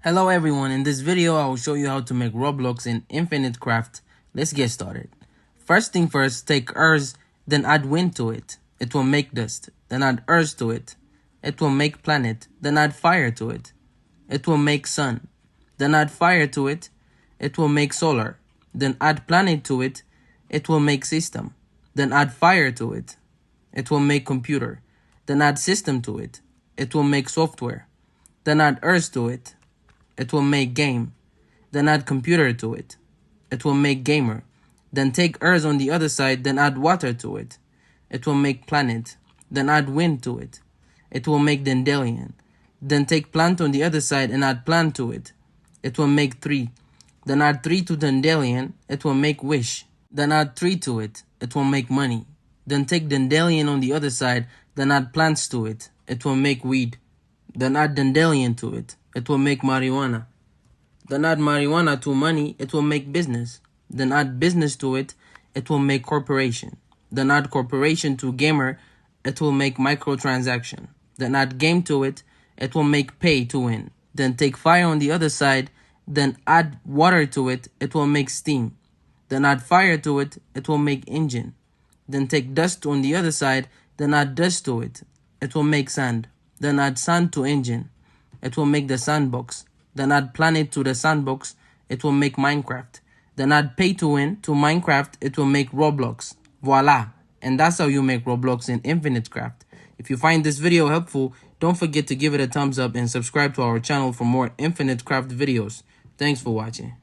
Hello everyone, in this video I will show you how to make Roblox in Infinite Craft. Let's get started. First thing first, take earth, then add wind to it. It will make dust. Then add earth to it. It will make planet. Then add fire to it. It will make sun. Then add fire to it. It will make solar. Then add planet to it. It will make system. Then add fire to it. It will make computer. Then add system to it. It will make software. Then add earth to it. It will make game. Then add computer to it. It will make gamer. Then take earth on the other side, then add water to it. It will make planet. Then add wind to it. It will make dandelion. Then take plant on the other side and add plant to it. It will make tree. Then add tree to dandelion. It will make wish. Then add tree to it. It will make money. Then take dandelion on the other side, then add plants to it. It will make weed. Then add dandelion to it. It will make marijuana. Then add marijuana to money. It will make business. Then add business to it. It will make corporation. Then add corporation to gamer. It will make microtransaction. Then add game to it. It will make pay to win. Then take fire on the other side. Then add water to it. It will make steam. Then add fire to it. It will make engine. Then take dust on the other side. Then add dust to it. It will make sand. Then add sand to engine. It will make the sandbox. Then add planet to the sandbox. It will make Minecraft. Then add pay to win to Minecraft. It will make Roblox. Voila. And that's how you make Roblox in Infinite Craft. If you find this video helpful, don't forget to give it a thumbs up and subscribe to our channel for more Infinite Craft videos. Thanks for watching.